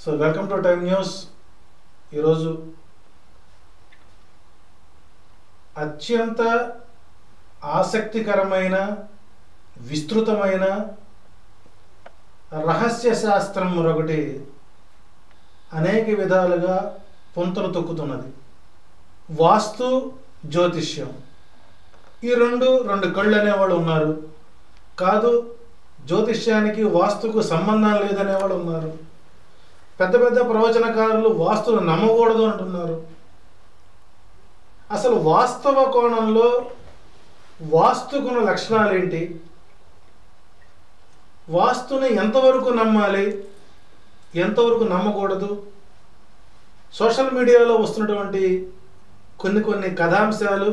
So welcome to time news. ఈరోజు అత్యంత ఆసక్తికరమైన విస్తృతమైన రహస్య శాస్త్రం మరొకటి అనేక విధాలుగా పొంతలు తొక్కుతున్నది. వాస్తు, జ్యోతిష్యం. ఈ రెండు కళ్ళు అనేవాళ్ళు ఉన్నారు. కాదు, జ్యోతిష్యానికి వాస్తుకు సంబంధం లేదనేవాళ్ళు ఉన్నారు. పెద్ద పెద్ద ప్రవచనకారులు వాస్తును నమ్మకూడదు అంటున్నారు. అసలు వాస్తవ కోణంలో వాస్తుకున్న లక్షణాలు ఏంటి? వాస్తుని ఎంతవరకు నమ్మాలి, ఎంతవరకు నమ్మకూడదు? సోషల్ మీడియాలో వస్తున్నటువంటి కొన్ని కథాంశాలు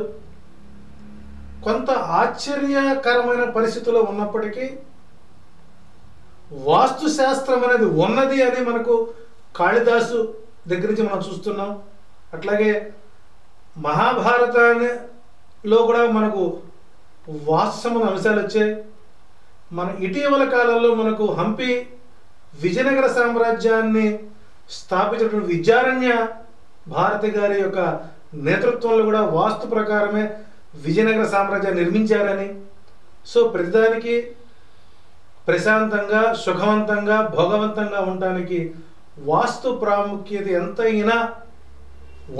కొంత ఆశ్చర్యకరమైన పరిస్థితుల్లో ఉన్నప్పటికీ వాస్తు శాస్త్రం అనేది ఉన్నది అని మనకు కాళిదాసు దగ్గర నుంచి మనం చూస్తున్నాం. అట్లాగే మహాభారతాలో కూడా మనకు వాస్తు సంబంధ అంశాలు వచ్చాయి. మన ఇటీవల కాలంలో మనకు హంపి విజయనగర సామ్రాజ్యాన్ని స్థాపించినటువంటి విద్యారణ్య భారతి గారి యొక్క నేతృత్వంలో కూడా వాస్తు ప్రకారమే విజయనగర సామ్రాజ్యాన్ని నిర్మించారని, సో ప్రతిదానికి ప్రశాంతంగా, సుఖవంతంగా, భోగవంతంగా ఉండటానికి వాస్తు ప్రాముఖ్యత ఎంతైనా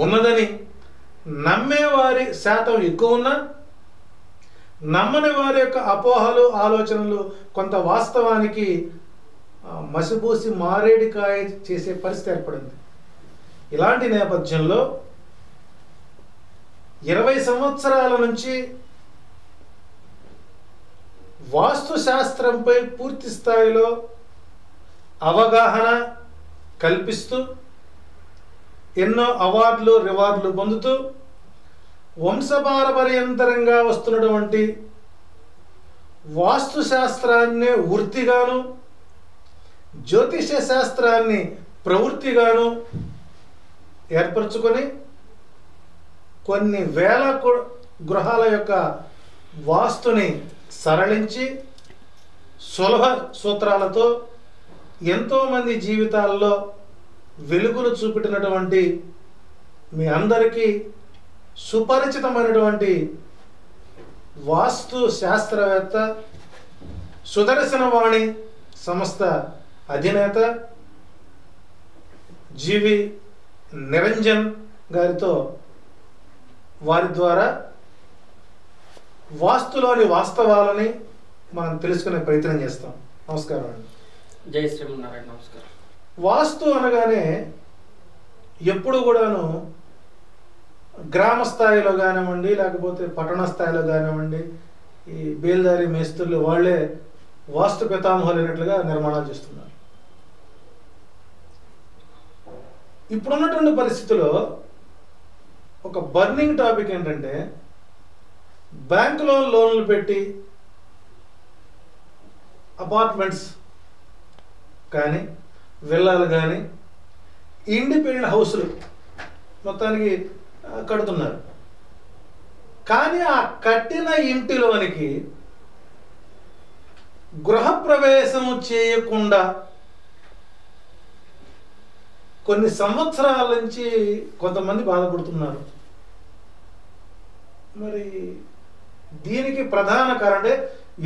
ఉన్నదని నమ్మేవారి శాతం ఎక్కువ ఉన్నా, నమ్మని వారి యొక్క అపోహలు, ఆలోచనలు కొంత వాస్తవానికి మసిపూసి మారేడికాయ చేసే పరిస్థితి ఏర్పడింది. ఇలాంటి నేపథ్యంలో 20 సంవత్సరాల నుంచి వాస్తు శాస్త్రంపై పూర్తి స్థాయిలో అవగాహన కల్పిస్తూ ఎన్నో అవార్డులు, రివార్డులు పొందుతూ వంశపారపర్యంతరంగా వస్తున్నటువంటి వాస్తు శాస్త్రాన్ని వృత్తిగాను, జ్యోతిష శాస్త్రాన్ని ప్రవృత్తిగాను ఏర్పరచుకొని కొన్ని వేల గృహాల యొక్క వాస్తుని సరళించి సులభ సూత్రాలతో ఎంతోమంది జీవితాల్లో వెలుగులు చూపెట్టినటువంటి మీ అందరికీ సుపరిచితమైనటువంటి వాస్తు శాస్త్రవేత్త, సుదర్శనవాణి సంస్థ అధినేత జీవి నిరంజన్ గారితో వారి ద్వారా వాస్తులోని వాస్తవాలని మనం తెలుసుకునే ప్రయత్నం చేస్తాం. నమస్కారం అండి. జై శ్రీమన్నారాయణ. నమస్కారం. వాస్తు అనగానే ఎప్పుడు కూడాను గ్రామ స్థాయిలో కానివ్వండి, లేకపోతే పట్టణ స్థాయిలో కానివ్వండి, ఈ బేల్దారి మేస్త్రులు వాళ్ళే వాస్తు పితామహులు అయినట్లుగా నిర్మాణాలు చేస్తున్నారు. ఇప్పుడున్నటువంటి పరిస్థితిలో ఒక బర్నింగ్ టాపిక్ ఏంటంటే, బ్యాంకులో లోన్లు పెట్టి అపార్ట్మెంట్స్ కానీ, విల్లాలు కానీ, ఇండిపెండెంట్ హౌస్లు మొత్తానికి కడుతున్నారు. కానీ ఆ కట్టిన ఇంటిలోనికి గృహప్రవేశం చేయకుండా కొన్ని సంవత్సరాల నుంచి కొంతమంది బాధపడుతున్నారు. మరి దీనికి ప్రధాన కారణం అంటే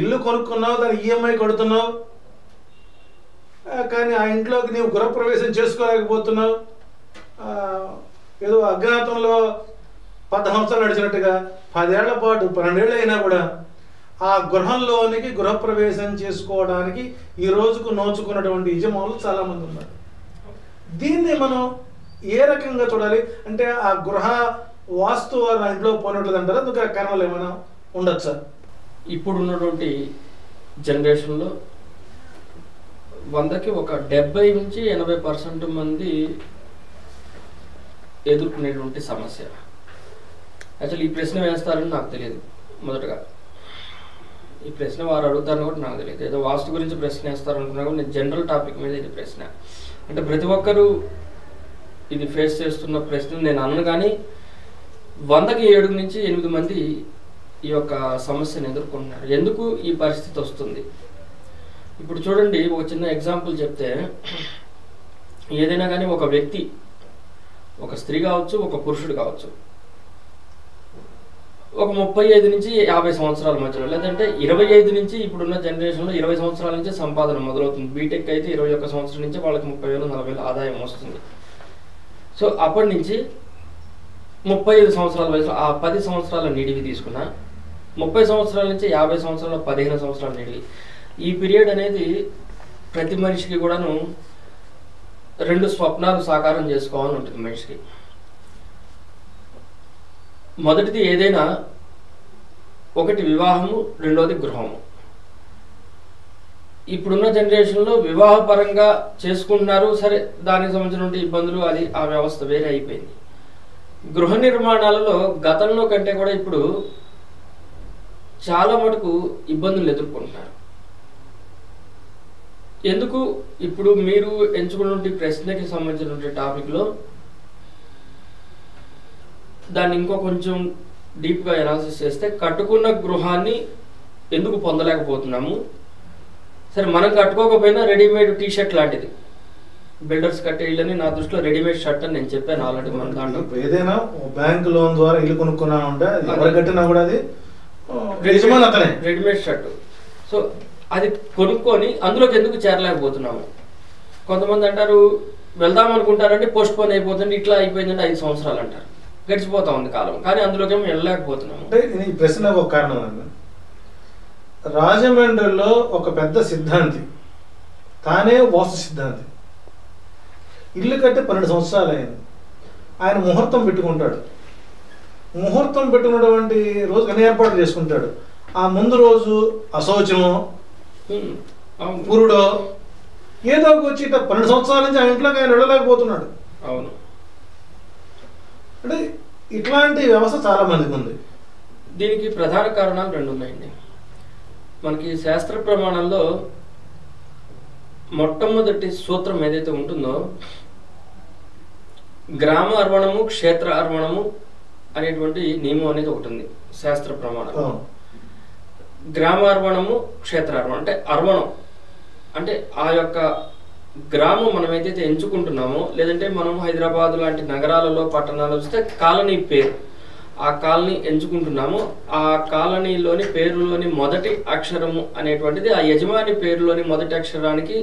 ఇల్లు కొనుక్కున్నావు, దాని ఈఎంఐ కడుతున్నావు, కానీ ఆ ఇంట్లోకి నీవు గృహప్రవేశం చేసుకోలేకపోతున్నావు. ఏదో అజ్ఞాతంలో 10 సంవత్సరాలు నడిచినట్టుగా 10 ఏళ్ల పాటు 12 ఏళ్ళు అయినా కూడా ఆ గృహంలోనికి గృహప్రవేశం చేసుకోవడానికి ఈ రోజుకు నోచుకున్నటువంటి యజమానులు చాలామంది ఉన్నారు. దీన్ని మనం ఏ రకంగా చూడాలి అంటే, ఆ గృహ వాస్తు వారు ఇంట్లో పోయినట్లేదు అంటారా? అందుకు కారణాలు ఏమైనా ఉండొచ్చా? ఇప్పుడు ఉన్నటువంటి జనరేషన్లో 100కి ఒక 70 నుంచి 80% మంది ఎదుర్కొనేటువంటి సమస్య. యాక్చువల్లీ ఈ ప్రశ్న వేస్తారని నాకు తెలియదు. మొదటగా ఈ ప్రశ్న వారు అడుగుతారని కూడా నాకు తెలియదు. ఏదో వాస్తు గురించి ప్రశ్న వేస్తారనుకున్నా కూడా నేను జనరల్ టాపిక్ మీద ఇది ప్రశ్న. అంటే ప్రతి ఒక్కరూ ఇది ఫేస్ చేస్తున్న ప్రశ్న నేను అన్నను. కానీ 100కి 7 నుంచి 8 మంది ఈ యొక్క సమస్యను ఎదుర్కొంటున్నారు. ఎందుకు ఈ పరిస్థితి వస్తుంది? ఇప్పుడు చూడండి, ఒక చిన్న ఎగ్జాంపుల్ చెప్తే, ఏదైనా కానీ ఒక వ్యక్తి, ఒక స్త్రీ కావచ్చు, ఒక పురుషుడు కావచ్చు, ఒక 35 నుంచి 50 సంవత్సరాల మధ్యలో, లేదంటే 25 నుంచి ఇప్పుడున్న జనరేషన్లో 20 సంవత్సరాల నుంచి సంపాదన మొదలవుతుంది. బీటెక్ అయితే 21 సంవత్సరం నుంచి వాళ్ళకి 30,000 40,000 ఆదాయం వస్తుంది. సో అప్పటి నుంచి 35 సంవత్సరాల వయసులో ఆ 10 సంవత్సరాల నిడివి తీసుకున్నా, 30 సంవత్సరాల నుంచి 50 సంవత్సరాల 15 సంవత్సరాల నిడివి, ఈ పీరియడ్ అనేది ప్రతి మనిషికి కూడాను 2 స్వప్నాలు సాకారం చేసుకోవాలని ఉంటుంది మనిషికి. మొదటిది ఏదైనా ఒకటి వివాహము, రెండోది గృహము. ఇప్పుడున్న జనరేషన్లో వివాహపరంగా చేసుకుంటున్నారు, సరే దానికి సంబంధించిన ఇబ్బందులు, అది ఆ వ్యవస్థ వేరే అయిపోయింది. గృహ నిర్మాణాలలో గతంలో కంటే కూడా ఇప్పుడు చాలా మటుకు ఇబ్బందులు ఎదుర్కొంటున్నారు. ఎందుకు? ఇప్పుడు మీరు ఎంచుకున్న ప్రశ్నకి సంబంధించిన టాపిక్లో దాన్ని ఇంకో కొంచెం డీప్గా అనాలిసిస్ చేస్తే, కట్టుకున్న గృహాన్ని ఎందుకు పొందలేకపోతున్నాము? సరే, మనం కట్టుకోకపోయినా రెడీమేడ్ టీషర్ట్ లాంటిది, బిల్డర్స్ కట్టే ఇళ్ళని నా దృష్టిలో రెడీమేడ్ షర్ట్ అని నేను చెప్పాను ఆల్రెడీ. మన దాంట్లో ఏదైనా బ్యాంక్ లోన్ ద్వారా ఇల్లు కొనుక్కున్నా ఉంటే ఎవరు కట్టినా కూడా అది రెడీమేడ్ షర్ట్. సో అది కొనుక్కొని అందులోకి ఎందుకు చేరలేకపోతున్నాము? కొంతమంది అంటారు వెళ్దాం అనుకుంటారంటే పోస్ట్ పోన్ అయిపోతుంది, ఇట్లా అయిపోయిందంటే 5 సంవత్సరాలు అంటారు, గడిచిపోతా ఉంది కాలం, కానీ అందులోకేమో వెళ్ళలేకపోతున్నాము. అంటే ఈ ప్రశ్నకు ఒక కారణం అండి. రాజమండ్రిలో ఒక పెద్ద సిద్ధాంతి, తానే వాస్తు సిద్ధాంతి, ఇల్లు కట్టి 12 సంవత్సరాలు అయింది. ఆయన ముహూర్తం పెట్టుకుంటాడు. ముహూర్తం పెట్టుకున్నటువంటి రోజు అన్ని ఏర్పాట్లు చేసుకుంటాడు. ఆ ముందు రోజు అశౌచమో పురుడో ఏదో వచ్చి 12 సంవత్సరాల నుంచి ఆ ఇంట్లోకి ఆయన వెళ్ళలేకపోతున్నాడు. అవును. అంటే ఇట్లాంటి వ్యవస్థ చాలా మందికి ఉంది. దీనికి ప్రధాన కారణాలు 2 ఉన్నాయండి. మనకి శాస్త్ర ప్రమాణంలో మొట్టమొదటి సూత్రం ఏదైతే ఉంటుందో, గ్రామ అర్వణము, క్షేత్ర అర్వణము అనేటువంటి నియమం అనేది ఒకటి ఉంది శాస్త్ర ప్రమాణం. గ్రామ అర్వణము, క్షేత్ర అర్వణం అంటే అర్వణం అంటే ఆ యొక్క గ్రామం మనం ఏదైతే ఎంచుకుంటున్నామో, లేదంటే మనం హైదరాబాద్ లాంటి నగరాలలో పట్టణాలలో చూస్తే కాలనీ పేరు, ఆ కాలనీ ఎంచుకుంటున్నాము, ఆ కాలనీలోని పేరులోని మొదటి అక్షరము అనేటువంటిది ఆ యజమాని పేరులోని మొదటి అక్షరానికి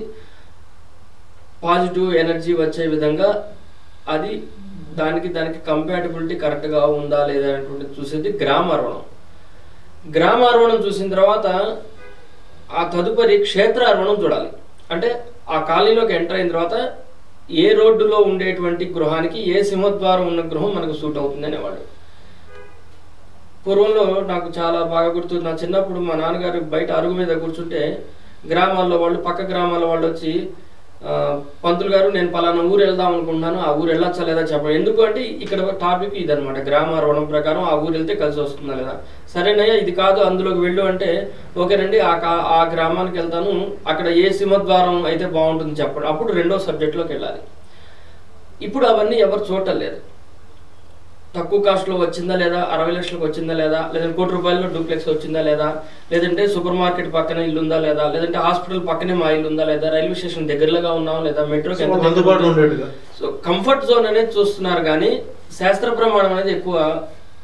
పాజిటివ్ ఎనర్జీ వచ్చే విధంగా అది దానికి కంపాటబిలిటీ కరెక్ట్గా ఉందా లేదా అనేటువంటి చూసేది గ్రామార్వణం. గ్రామార్వణం చూసిన తర్వాత ఆ తదుపరి క్షేత్రార్వణం చూడాలి. అంటే ఆ కాలనీలోకి ఎంటర్ అయిన తర్వాత ఏ రోడ్డులో ఉండేటువంటి గృహానికి ఏ సింహద్వారం ఉన్న గృహం మనకు సూట్ అవుతుంది అనేవాడు. పూర్వంలో నాకు చాలా బాగా గుర్తు, నా చిన్నప్పుడు మా నాన్నగారు బయట అరుగు మీద కూర్చుంటే గ్రామాల్లో వాళ్ళు, పక్క గ్రామాల వాళ్ళు వచ్చి, పంతులు గారు నేను పలానా ఊరు వెళ్దాం అనుకుంటున్నాను, ఆ ఊరు వెళ్ళొచ్చా లేదా చెప్పండి. ఎందుకు అంటే ఇక్కడ టాపిక్ ఇదనమాట, గ్రామార్వణం ప్రకారం ఆ ఊరు వెళ్తే కలిసి వస్తుందా లేదా. సరేనయ్యా ఇది కాదు అందులోకి వెళ్ళు అంటే, ఓకేనండి ఆ గ్రామానికి వెళ్తాను, అక్కడ ఏ సింహద్వారం అయితే బాగుంటుంది చెప్పండి, అప్పుడు 2వ సబ్జెక్ట్లోకి వెళ్ళాలి. ఇప్పుడు అవన్నీ ఎవరు చూడటం లేదు. తక్కువ కాస్ట్లో వచ్చిందా లేదా, 60 లక్షలకు వచ్చిందా లేదా, లేదంటే 1 కోటి రూపాయల్లో డూప్లెక్స్ వచ్చిందా లేదా, లేదంటే సూపర్ మార్కెట్ పక్కన ఇల్లు ఉందా లేదా, లేదంటే హాస్పిటల్ పక్కనే మా ఇల్లు ఉందా లేదా, రైల్వే స్టేషన్ దగ్గరగా ఉన్నాం లేదా, మెట్రోకి ఎంత. సో కంఫర్ట్ జోన్ అనేది చూస్తున్నారు, కానీ శాస్త్ర ప్రమాణం అనేది ఎక్కువ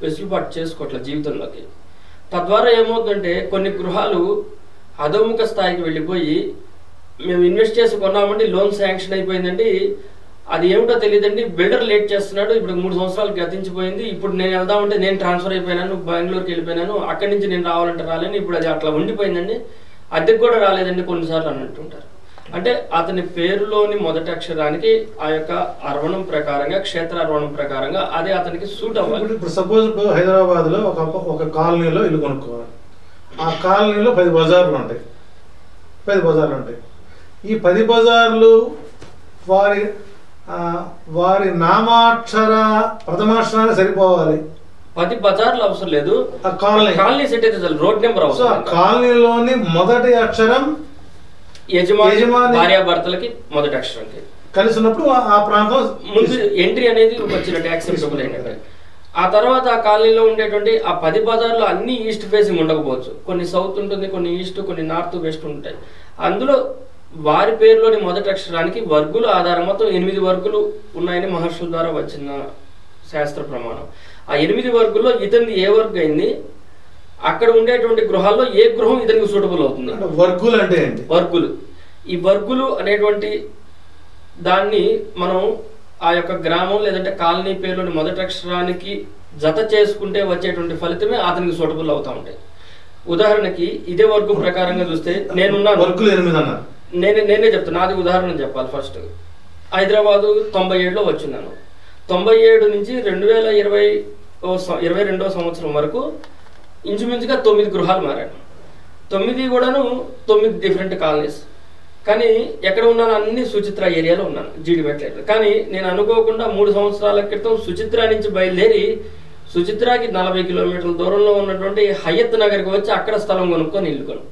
వెసులుబాటు చేసుకోవట్లేదు జీవితంలోకి. తద్వారా ఏమవుతుందంటే కొన్ని గృహాలు అధోముఖ స్థాయికి వెళ్ళిపోయి, మేము ఇన్వెస్ట్ చేసి కొన్నామండి, లోన్ శాంక్షన్ అయిపోయిందండి, అది ఏమిటో తెలియదండి, బిల్డర్ లేట్ చేస్తున్నాడు, ఇప్పుడు 3 సంవత్సరాలు గతించిపోయింది, ఇప్పుడు నేను వెళ్దామంటే నేను ట్రాన్స్ఫర్ అయిపోయినాను, బెంగళూరుకి వెళ్ళిపోయినాను, అక్కడి నుంచి నేను రావాలంటే రాలేను, ఇప్పుడు అది అట్లా ఉండిపోయిందండి, అద్దెకు కూడా రాలేదండి కొన్నిసార్లు అని అంటుంటారు. అంటే అతని పేరులోని మొదటి అక్షరానికి ఆ యొక్క అర్వణం ప్రకారంగా, క్షేత్ర అర్వణం ప్రకారంగా అదే అతనికి సూట్ అవ్వాలి. ఇప్పుడు సపోజ్ హైదరాబాద్ లో ఒక కాలనీలో ఇల్లు కొనుక్కోవాలి. ఆ కాలనీలో 10 బజార్లు ఉంటాయి. 10 బజార్లు ఉంటాయి. ఈ 10 బజార్లు వారి నామాక్షర ప్రథమాక్షరాన్ని సరిపోవాలి. 10 బజార్లు అవసరం లేదు, కాలనీ సెట్ అయితే చాలు, రోడ్ నెంబర్ అవసరం. కాలనీలోని మొదటి అక్షరం యజమాని భార్యాభర్తలకి మొదటి అక్షరంకి కలిసి ఉన్నప్పుడు ఆ ప్రాంతం ముందు ఎంట్రీ అనేది వచ్చినట్టు యాక్సెప్టబుల్ అయినట్టు. ఆ తర్వాత ఆ కాలనీలో ఉండేటువంటి ఆ 10 బజార్లు అన్ని ఈస్ట్ ఫేసింగ్ ఉండకపోవచ్చు, కొన్ని సౌత్ ఉంటుంది, కొన్ని ఈస్ట్, కొన్ని నార్త్, వెస్ట్ ఉంటాయి. అందులో వారి పేరులోని మొదటి అక్షరానికి వర్గులు ఆధారం మొత్తం 8 వర్గులు ఉన్నాయని మహర్షుల ద్వారా వచ్చిన శాస్త్ర ప్రమాణం. ఆ 8 వర్గుల్లో ఇతని ఏ వర్గు అయింది, అక్కడ ఉండేటువంటి గృహాల్లో ఏ గృహం ఇతనికి సూటబుల్ అవుతుంది. వర్గులు అంటే ఏంటి? వర్గులు, ఈ వర్గులు అనేటువంటి దాన్ని మనం ఆ యొక్క గ్రామం లేదంటే కాలనీ పేరులోని మొదటి అక్షరానికి జత చేసుకుంటే వచ్చేటువంటి ఫలితమే అతనికి సూటబుల్ అవుతా ఉంటాయి. ఉదాహరణకి ఇదే వర్గం ప్రకారంగా చూస్తే నేనున్నాను, నేనే చెప్తాను, నాది ఉదాహరణ చెప్పాలి. ఫస్ట్ హైదరాబాదు 97లో వచ్చినాను. 97 నుంచి 2022వ సంవత్సరం వరకు ఇంచుమించుగా 9 గృహాలు మారాను. 9 కూడాను 9 డిఫరెంట్ కాలనీస్. కానీ ఎక్కడ ఉన్నాను, అన్ని సుచిత్ర ఏరియాలో ఉన్నాను, జీడిమెట్ల. కానీ నేను అనుకోకుండా 3 సంవత్సరాల క్రితం సుచిత్ర నుంచి బయలుదేరి సుచిత్రాకి 40 కిలోమీటర్ల దూరంలో ఉన్నటువంటి హయత్ నగర్కి వచ్చి అక్కడ స్థలం కొనుక్కొని ఇల్లు కొను.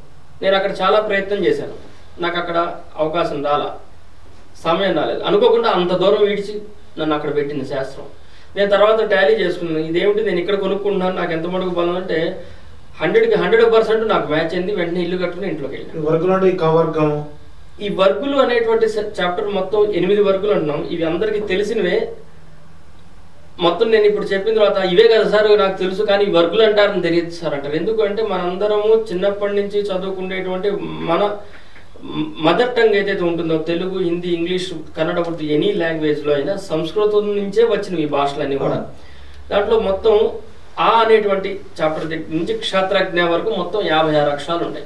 నేను అక్కడ చాలా ప్రయత్నం చేశాను, నాకు అక్కడ అవకాశం రాలా, సమయం రాలేదు. అనుకోకుండా అంత దూరం విడిచి నన్ను అక్కడ పెట్టింది శాస్త్రం. నేను తర్వాత టాలీ చేసుకున్నాను, ఇదేమిటి నేను ఇక్కడ కొనుక్కుంటున్నాను, నాకు ఎంత మటుకు బలం అంటే 100కి 100% నాకు మ్యాచ్ అయింది. వెంటనే ఇల్లు కట్టుకుని ఇంట్లోకి వెళ్ళాను. ఈ వర్గులు అనేటువంటి చాప్టర్ మొత్తం 8 వర్గులు అంటున్నాం. ఇవి అందరికీ తెలిసినవే. మొత్తం నేను ఇప్పుడు చెప్పిన తర్వాత ఇవే కదా సార్ నాకు తెలుసు, కానీ ఈ వర్గులు అంటారని తెలియదు సార్ అంటారు. ఎందుకంటే మనందరము చిన్నప్పటి నుంచి చదువుకునేటువంటి మన మదర్ టంగ్ ఏదైతే ఉంటుందో, తెలుగు, హిందీ, ఇంగ్లీష్, కన్నడ, ఉర్దూ, ఎనీ లాంగ్వేజ్లో అయినా సంస్కృతం నుంచే వచ్చినవి ఈ భాషలన్నీ కూడా. దాంట్లో మొత్తం ఆ అనేటువంటి చాప్టర్ దగ్గర నుంచి క్షత్రజ్ఞ వరకు మొత్తం 56 అక్షరాలు ఉంటాయి.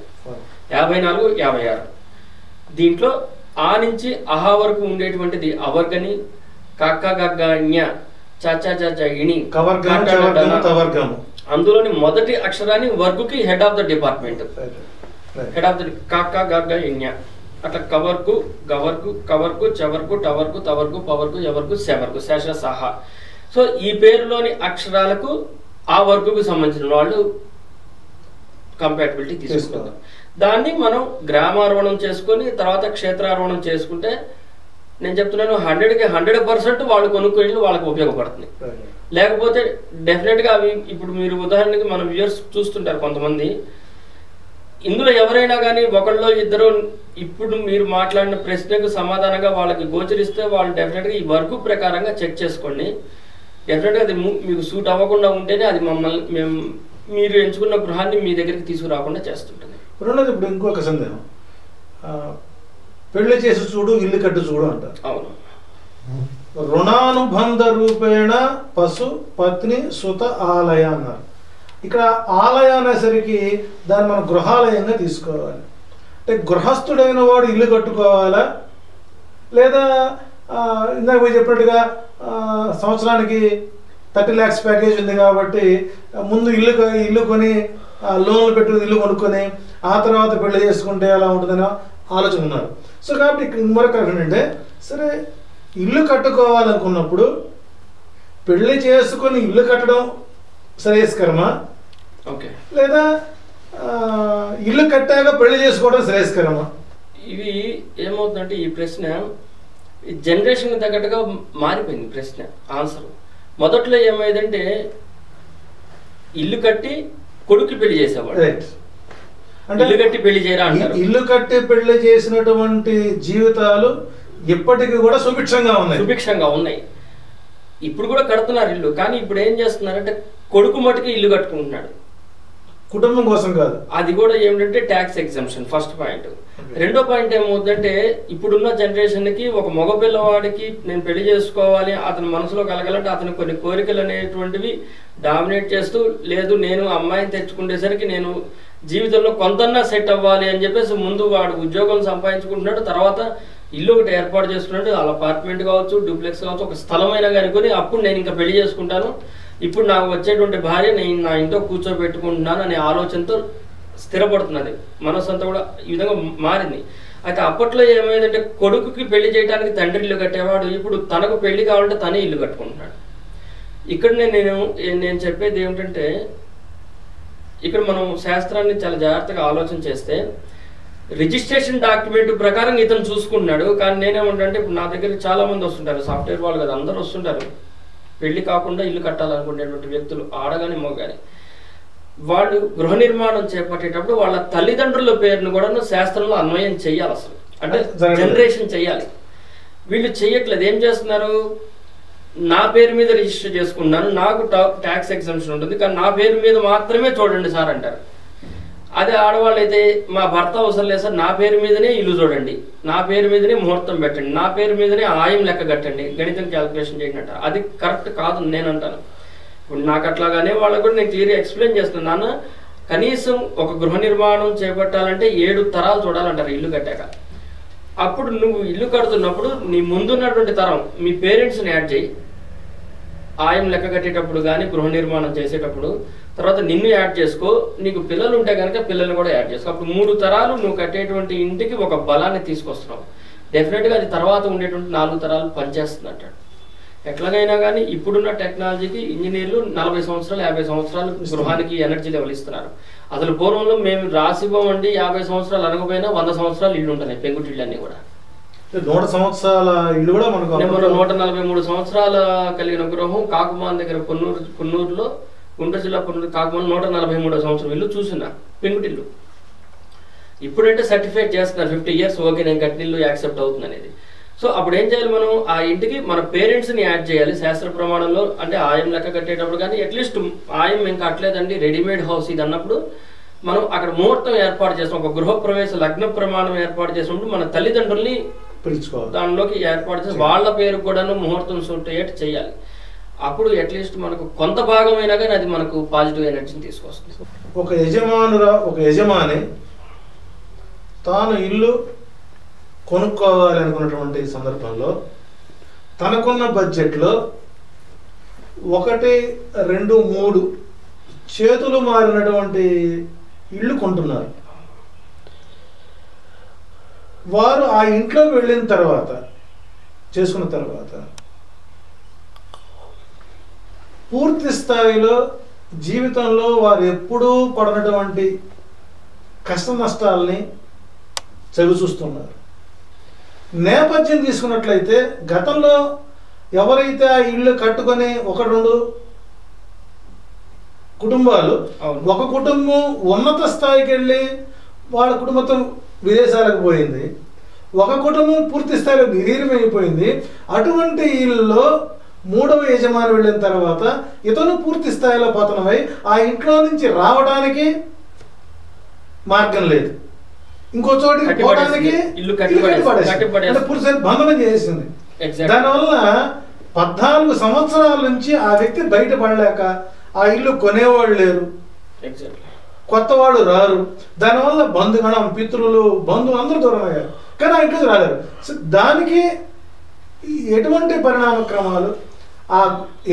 54, 56. దీంట్లో ఆ నుంచి అహా వరకు ఉండేటువంటిది అవర్గని, కక్క గగ్గ జ్ఞ, చచ్చ ఇణి, అందులోని మొదటి అక్షరాన్ని వర్గుకి head of the department, head of the కక్క గగ్గ ఇణ్య. అట్లా కవర్కు, గవర్కు, కవర్కు, చవర్కు, టవర్కు, తవర్కు, పవర్కు, ఎవర్కు, సెవర్కు, శేష సహా. సో ఈ పేరులోని అక్షరాలకు ఆ వర్గుకు సంబంధించిన వాళ్ళు కంపాటబిలిటీ తీసుకుంటాం. దాన్ని మనం గ్రామారోహణం చేసుకొని తర్వాత క్షేత్రారోహణం చేసుకుంటే నేను చెప్తున్నాను 100కి 100% వాళ్ళు కొనుక్కొని వాళ్ళకి ఉపయోగపడుతుంది. లేకపోతే డెఫినెట్గా అవి ఇప్పుడు మీరు ఉదాహరణకి మన వ్యూయర్స్ చూస్తుంటారు కొంతమంది, ఇందులో ఎవరైనా కానీ ఒకళ్ళు ఇద్దరు ఇప్పుడు మీరు మాట్లాడిన ప్రశ్నకు సమాధానంగా వాళ్ళకి గోచరిస్తే వాళ్ళు డెఫినెట్గా ఈ వర్క్ ప్రకారంగా చెక్ చేసుకోండి. డెఫినెట్గా అది మీకు సూట్ అవ్వకుండా ఉంటేనే అది మమ్మల్ని మీరు ఎంచుకున్న గృహాన్ని మీ దగ్గరికి తీసుకురాకుండా చేస్తుంటుంది. రెండోది ఇప్పుడు ఇంకొక సందేహం, పెళ్లి చేసి చూడు ఇల్లు కట్టు చూడు అంటారు. అవును. రుణానుబంధ రూపేణ పశు పత్ని సుత ఆలయ అన్నారు. ఇక్కడ ఆలయ అనేసరికి దాన్ని మనం గృహాలయంగా తీసుకోవాలి. అంటే గృహస్థుడైన వాడు ఇల్లు కట్టుకోవాలా, లేదా ఇందాక పోయి చెప్పినట్టుగా సంవత్సరానికి 30 lakhs ప్యాకేజ్ ఉంది కాబట్టి ముందు ఇల్లు కొని లోన్లు పెట్టుకుని ఇల్లు కొనుక్కొని ఆ తర్వాత పెళ్లి చేసుకుంటే ఎలా ఉంటుందని ఆలోచన ఉన్నారు. సో కాబట్టి ఇక్కడ మరొక ఏంటంటే, సరే ఇల్లు కట్టుకోవాలనుకున్నప్పుడు పెళ్లి చేసుకొని ఇల్లు కట్టడం శ్రేయస్కరమా, లేదా ఇల్లు కట్టాక పెళ్లి చేసుకోవడం శ్రేయస్కరమా? ఇవి ఏమవుతుందంటే ఈ ప్రశ్న జనరేషన్ తగ్గట్టుగా మారిపోయింది. ప్రశ్న ఆన్సర్ మొదట్లో ఏమైందంటే ఇల్లు కట్టి కొడుకు పెళ్లి చేసేవాడు, ఇల్లు కట్టి పెళ్లి చేయరా అంటారు. ఇల్లు కట్టి పెళ్లి చేసినటువంటి జీవితాలు ఇప్పటికీ కూడా సుభిక్షంగా ఉన్నాయి. ఇప్పుడు కూడా కడుతున్నారు ఇల్లు. కానీ ఇప్పుడు ఏం చేస్తున్నారంటే కొడుకు మటుకు ఇల్లు కట్టుకుంటున్నాడు, కుటుంబం కోసం కాదు. అది కూడా ఏమిటంటే ట్యాక్స్ ఎగ్జంప్షన్ ఫస్ట్ పాయింట్. రెండో పాయింట్ ఏమవుతుందంటే ఇప్పుడున్న జనరేషన్కి ఒక మగ పిల్లవాడికి నేను పెళ్లి చేసుకోవాలి అతని మనసులో కలగాలంటే అతని కొన్ని కోరికలు అనేటువంటివి డామినేట్ చేస్తూ, లేదు నేను అమ్మాయిని తెచ్చుకునేసరికి నేను జీవితంలో కొంతన్నా సెట్ అవ్వాలి అని చెప్పేసి ముందు వాడు ఉద్యోగం సంపాదించుకుంటున్నాడు, తర్వాత ఇల్లు ఒకటి ఏర్పాటు చేసుకున్నాడు, అలా అపార్ట్మెంట్ కావచ్చు, డూప్లెక్స్ కావచ్చు, ఒక స్థలమైనా కనుకొని అప్పుడు నేను ఇంకా పెళ్లి చేసుకుంటాను, ఇప్పుడు నాకు వచ్చేటువంటి భార్య నేను నా ఇంట్లో కూర్చోబెట్టుకుంటున్నాను అనే ఆలోచనతో స్థిరపడుతున్నది. మనసు అంతా కూడా ఈ విధంగా మారింది. అయితే అప్పట్లో ఏమైందంటే కొడుకుకి పెళ్లి చేయడానికి తండ్రి ఇల్లు కట్టేవాడు, ఇప్పుడు తనకు పెళ్లి కావాలంటే తనే ఇల్లు కట్టుకుంటున్నాడు. ఇక్కడ నేను చెప్పేది ఏమిటంటే, ఇక్కడ మనం శాస్త్రాన్ని చాలా జాగ్రత్తగా ఆలోచన చేస్తే రిజిస్ట్రేషన్ డాక్యుమెంట్ ప్రకారం ఇతను చూసుకుంటున్నాడు. కానీ నేనేమంటే ఇప్పుడు నా దగ్గర చాలా మంది వస్తుంటారు, సాఫ్ట్వేర్ వాళ్ళు కదా, అందరూ వస్తుంటారు పెళ్లి కాకుండా ఇల్లు కట్టాలనుకునేటువంటి వ్యక్తులు, ఆడగాని మగగాని. వాళ్ళు గృహ నిర్మాణం చేపట్టేటప్పుడు వాళ్ళ తల్లిదండ్రుల పేరును కూడా శాస్త్రంలో అన్వయం చేయాలి. అసలు అంటే జనరేషన్ చేయాలి. వీళ్ళు చేయట్లేదు. ఏం చేస్తున్నారు, నా పేరు మీద రిజిస్టర్ చేసుకున్నాను, నాకు ట్యాక్స్ ఎగ్జంప్షన్ ఉంటుంది, కానీ నా పేరు మీద మాత్రమే చూడండి సార్ అంటారు. అదే ఆడవాళ్ళు అయితే మా భర్త అవసరం లేదు సార్, నా పేరు మీదనే ఇల్లు చూడండి, నా పేరు మీదనే ముహూర్తం పెట్టండి, నా పేరు మీదనే ఆయం లెక్క కట్టండి, గణితం క్యాలిక్యులేషన్ చేయండి అంటారు. అది కరెక్ట్ కాదు నేను అంటాను. ఇప్పుడు నాకు అట్లాగానే వాళ్ళకు కూడా నేను క్లియర్గా ఎక్స్ప్లెయిన్ చేస్తున్నాను. కనీసం ఒక గృహ నిర్మాణం చేపట్టాలంటే 7 తరాలు చూడాలంటారు ఇల్లు కట్టాక. అప్పుడు నువ్వు ఇల్లు కడుతున్నప్పుడు నీ ముందున్నటువంటి తరం మీ పేరెంట్స్ని యాడ్ చేయి, ఆయం లెక్క కట్టేటప్పుడు కానీ గృహ నిర్మాణం చేసేటప్పుడు. తర్వాత నిన్ను యాడ్ చేసుకో, నీకు పిల్లలు ఉంటే కనుక పిల్లల్ని కూడా యాడ్ చేసుకో. అప్పుడు 3 తరాలు నువ్వు కట్టేటువంటి ఇంటికి ఒక బలాన్ని తీసుకొస్తున్నావు. డెఫినెట్గా అది తర్వాత ఉండేటువంటి 4 తరాలు పనిచేస్తుంది అంటాడు. ఎట్లాగైనా కానీ ఇప్పుడున్న టెక్నాలజీకి ఇంజనీర్లు 40 సంవత్సరాలు 50 సంవత్సరాలు గృహానికి ఎనర్జీ లెవెల్ ఇస్తున్నారు. అసలు పూర్వంలో మేము రాసివ్వమండి 50 సంవత్సరాలు అనకపోయినా 100 సంవత్సరాలు ఇల్లు ఉంటున్నాయి, పెంకుటిళ్ళు అన్ని కూడా. 100 సంవత్సరాల ఇల్లు కూడా మనకు 143 సంవత్సరాల కలిగిన గృహం కాకుమాన్ దగ్గర పున్నూరులో, గుంటూరు జిల్లా పున్నూరు కాకుమాన్ 143 సంవత్సరం ఇల్లు చూసిన పెంకుటిల్లు. ఇప్పుడంటే సర్టిఫైడ్ చేస్తున్నారు 50 years ఓకే నేను కట్టిన ఇల్లు యాక్సెప్ట్ అవుతుంది అనేది. సో అప్పుడు ఏం చేయాలి, మనం ఆ ఇంటికి మన పేరెంట్స్ని యాడ్ చేయాలి శాస్త్ర ప్రమాణంలో. అంటే ఆయం లెక్క కట్టేటప్పుడు కానీ అట్లీస్ట్ ఆయం మేము కట్టలేదండి రెడీమేడ్ హౌస్ ఇది అన్నప్పుడు మనం అక్కడ ముహూర్తం ఏర్పాటు చేస్తాం, ఒక గృహప్రవేశ లగ్న ప్రమాణం ఏర్పాటు చేసినప్పుడు మన తల్లిదండ్రుల్ని పిలుచుకోవాలి, దానిలోకి ఏర్పాటు చేసి వాళ్ళ పేరు కూడాను ముహూర్తం సూట్ అయ్యేట్టు చేయాలి. అప్పుడు అట్లీస్ట్ మనకు కొంత భాగమైనా కానీ అది మనకు పాజిటివ్ ఎనర్జీని తీసుకొస్తుంది. ఒక యజమాని తాను ఇల్లు కొనుక్కోవాలి అనుకున్నటువంటి సందర్భంలో తనకున్న బడ్జెట్లో 1, 2, 3 చేతులు మారినటువంటి ఇల్లు కొంటున్నారు. వారు ఆ ఇంట్లోకి వెళ్ళిన తర్వాత చేసుకున్న తర్వాత పూర్తి స్థాయిలో జీవితంలో వారు ఎప్పుడూ పడినటువంటి కష్ట నష్టాలని చవి చూస్తున్నారు. నేపథ్యం తీసుకున్నట్లయితే గతంలో ఎవరైతే ఆ ఇల్లు కట్టుకొని 1-2 కుటుంబాలు, ఒక కుటుంబం ఉన్నత స్థాయికి వెళ్ళి వాళ్ళ కుటుంబంతో విదేశాలకు పోయింది, ఒక కుటుంబం పూర్తి స్థాయిలో నిర్వీర్యమైపోయింది. అటువంటి ఇల్లులో 3వ యజమాని వెళ్ళిన తర్వాత ఇతను పూర్తి స్థాయిలో పతనమై ఆ ఇంట్లో నుంచి రావడానికి మార్గం లేదు, ఇంకో చోటికి పోవడానికి బంధనం చేసింది. దానివల్ల 14 సంవత్సరాల నుంచి ఆ వ్యక్తి బయటపడలేక ఆ ఇల్లు కొనేవాళ్ళు లేరు, కొత్త వాళ్ళు రారు. దానివల్ల బంధుగణం, పితృలు, బంధువులు అందరూ దూరం అయ్యారు, కానీ ఆ ఇంట్లోకి రాలేరు. సో దానికి ఎటువంటి పరిణామ క్రమాలు ఆ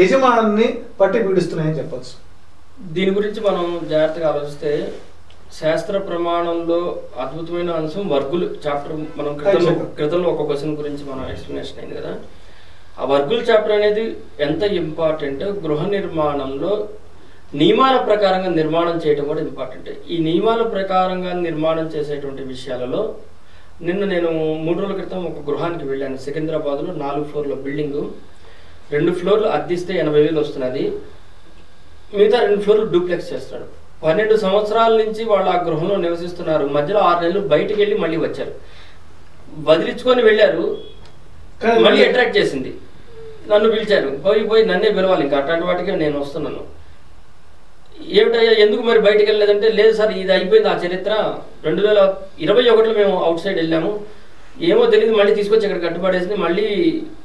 యజమానాన్ని పట్టి పీడిస్తున్నాయని చెప్పచ్చు. దీని గురించి మనం జాగ్రత్తగా ఆలోచిస్తే శాస్త్ర ప్రమాణంలో అద్భుతమైన అంశం వర్గులు చాప్టర్. మనం క్రితంలో ఒక క్వశ్చన్ గురించి మనం ఎక్స్ప్లెనేషన్ అయింది కదా. ఆ వర్గుల చాప్టర్ అనేది ఎంత ఇంపార్టెంట్, గృహ నిర్మాణంలో నియమాల ప్రకారంగా నిర్మాణం చేయడం కూడా ఇంపార్టెంట్. ఈ నియమాల ప్రకారంగా నిర్మాణం చేసేటువంటి విషయాలలో నిన్న నేను 3 రోజుల క్రితం ఒక గృహానికి వెళ్ళాను. సికింద్రాబాద్లో 4 ఫ్లోర్ల బిల్డింగు, 2 ఫ్లోర్లు అద్దిస్తే 80,000 వస్తున్నది, మిగతా 2 ఫ్లోర్లు డూప్లెక్స్ చేస్తాడు. 12 సంవత్సరాల నుంచి వాళ్ళు ఆ గృహంలో నివసిస్తున్నారు. మధ్యలో 6 నెలలు బయటికి వెళ్ళి మళ్ళీ వచ్చారు, వదిలించుకొని వెళ్ళారు. మళ్ళీ అట్రాక్ట్ చేసింది, నన్ను పిలిచారు, పోయి నన్నే పిలవాలి, ఇంకా అట్లాంటి వాటికి నేను వస్తున్నాను. ఏమిటయ్యా ఎందుకు మరి బయటికి వెళ్ళలేదంటే, లేదు సార్ ఇది అయిపోయింది ఆ చరిత్ర, 2021లో మేము అవుట్ సైడ్ వెళ్ళాము, ఏమో తెలియదు, మళ్ళీ తీసుకొచ్చి ఇక్కడ కట్టుబడేసింది, మళ్ళీ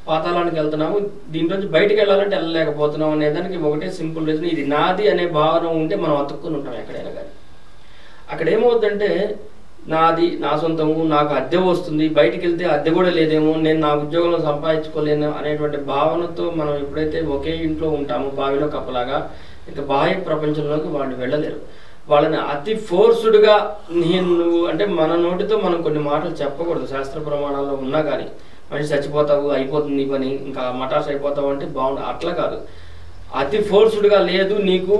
పాతాళానికి వెళ్తున్నాము, దీంట్లోంచి బయటికి వెళ్ళాలంటే వెళ్ళలేకపోతున్నాం అనేదానికి ఒకటే సింపుల్ రీజన్, ఇది నాది అనే భావన ఉంటే మనం అతుక్కుని ఉంటాం ఎక్కడైనా కానీ. అక్కడ ఏమవుతుందంటే నాది, నా సొంతము, నాకు అద్దె వస్తుంది, బయటికి వెళ్తే అద్దె కూడా లేదేమో, నేను నా ఉద్యోగంలో సంపాదించుకోలేను అనేటువంటి భావనతో మనం ఎప్పుడైతే ఒకే ఇంట్లో ఉంటామో బావిలో కప్పలాగా, ఇక బాహ్య ప్రపంచంలోకి వాళ్ళు వెళ్ళలేరు. వాళ్ళని అతి ఫోర్స్డ్గా నువ్వు అంటే మన నోటితో మనం కొన్ని మాటలు చెప్పకూడదు, శాస్త్ర ప్రమాణాల్లో ఉన్నా కానీ. మనిషి చచ్చిపోతావు, అయిపోతుంది నీ పని, ఇంకా మటాస్ అయిపోతావు అంటే బాగుండదు. అట్లా కాదు, అతి ఫోర్స్డ్గా లేదు, నీకు